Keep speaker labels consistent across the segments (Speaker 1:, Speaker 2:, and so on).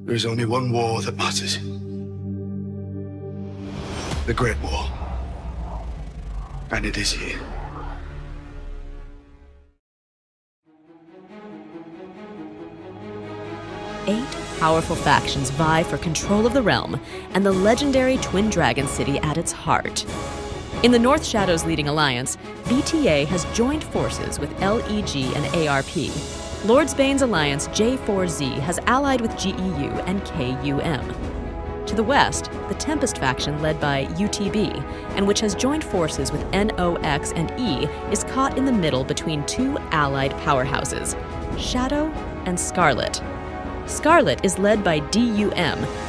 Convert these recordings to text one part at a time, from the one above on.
Speaker 1: There is only one war that matters. The Great War. And it is here.
Speaker 2: Eight powerful factions vie for control of the realm, and the legendary Twin Dragon City at its heart. In the North Shadows leading alliance, BTA has joined forces with LEG and ARP. Lordsbane's alliance J4Z has allied with GEU and KUM. To the west, the Tempest faction led by UTB, and which has joined forces with NOX and E, is caught in the middle between two allied powerhouses, Shadow and Scarlet. Scarlet is led by DUM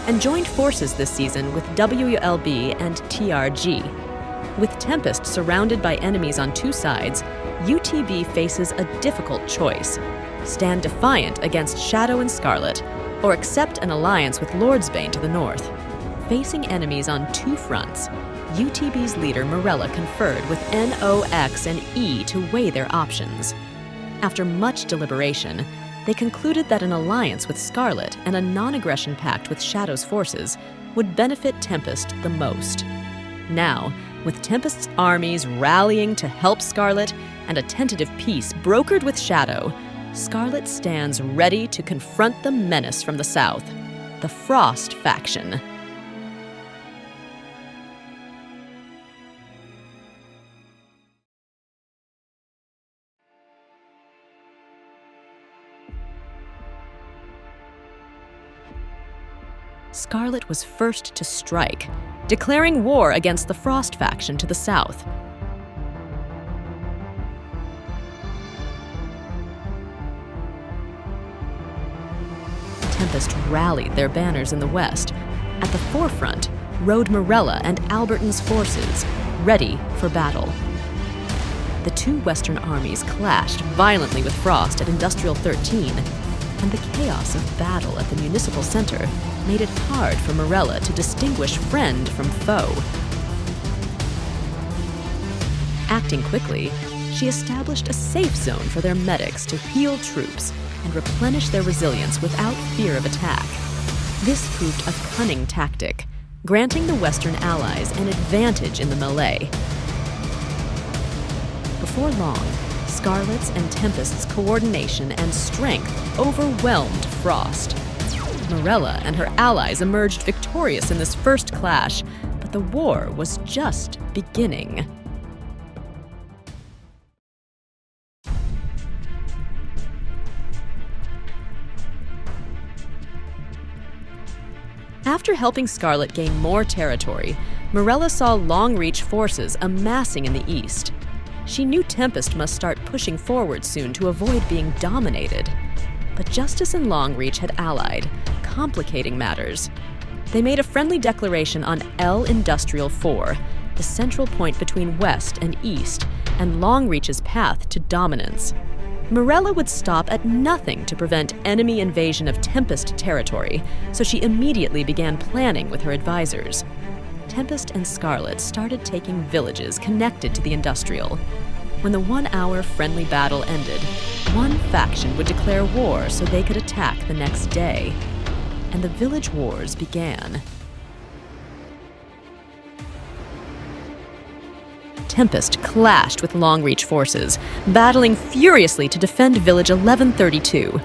Speaker 2: and joined forces this season with WLB and TRG. With Tempest surrounded by enemies on two sides, UTB faces a difficult choice: stand defiant against Shadow and Scarlet, or accept an alliance with Lordsbane to the north. Facing enemies on two fronts, UTB's leader Morella conferred with NOX and E to weigh their options. After much deliberation, they concluded that an alliance with Scarlet and a non-aggression pact with Shadow's forces would benefit Tempest the most. Now, with Tempest's armies rallying to help Scarlet and a tentative peace brokered with Shadow, Scarlet stands ready to confront the menace from the south, the Frost faction. Scarlet was first to strike, declaring war against the Frost faction to the south. Tempest rallied their banners in the west. At the forefront rode Morella and Alberton's forces, ready for battle. The two western armies clashed violently with Frost at Industrial 13, and the chaos of battle at the municipal center made it hard for Morella to distinguish friend from foe. Acting quickly, she established a safe zone for their medics to heal troops and replenish their resilience without fear of attack. This proved a cunning tactic, granting the Western allies an advantage in the melee. Before long, Scarlet's and Tempest's coordination and strength overwhelmed Frost. Morella and her allies emerged victorious in this first clash, but the war was just beginning. After helping Scarlet gain more territory, Morella saw Longreach forces amassing in the east. She knew Tempest must start pushing forward soon to avoid being dominated. But Justice and Longreach had allied, complicating matters. They made a friendly declaration on L Industrial 4, the central point between west and east, and Longreach's path to dominance. Morella would stop at nothing to prevent enemy invasion of Tempest territory, so she immediately began planning with her advisors. Tempest and Scarlet started taking villages connected to the Industrial. When the 1-hour friendly battle ended, one faction would declare war so they could attack the next day. And the village wars began. Tempest clashed with Longreach forces, battling furiously to defend Village 1132.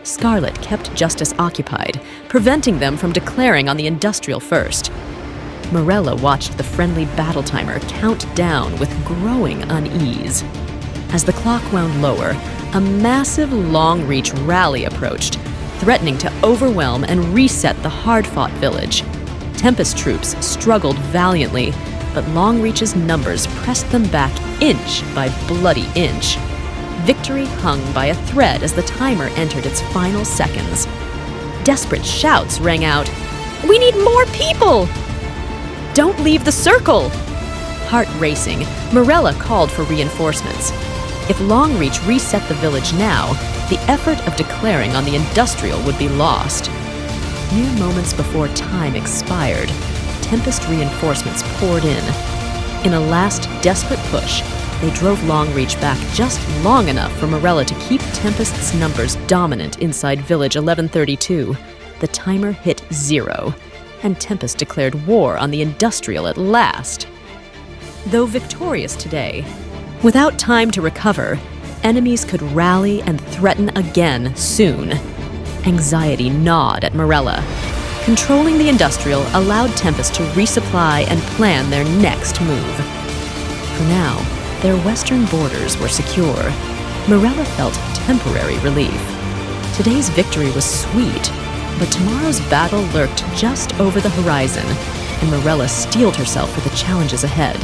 Speaker 2: Scarlet kept Justice occupied, preventing them from declaring on the Industrial first. Morella watched the friendly battle timer count down with growing unease. As the clock wound lower, a massive Longreach rally approached, threatening to overwhelm and reset the hard-fought village. Tempest troops struggled valiantly, but Longreach's numbers pressed them back inch by bloody inch. Victory hung by a thread as the timer entered its final seconds. Desperate shouts rang out, "We need more people! Don't leave the circle!" Heart racing, Morella called for reinforcements. If Longreach reset the village now, the effort of declaring on the Industrial would be lost. Mere moments before time expired, Tempest reinforcements poured in. In a last desperate push, they drove Longreach back just long enough for Morella to keep Tempest's numbers dominant inside Village 1132. the timer hit 0, and Tempest declared war on the industrial at last. Though victorious today, without time to recover, enemies could rally and threaten again soon. Anxiety gnawed at Morella. Controlling the industrial allowed Tempest to resupply and plan their next move. For now, their western borders were secure. Morella felt temporary relief. Today's victory was sweet, but tomorrow's battle lurked just over the horizon, and Morella steeled herself for the challenges ahead.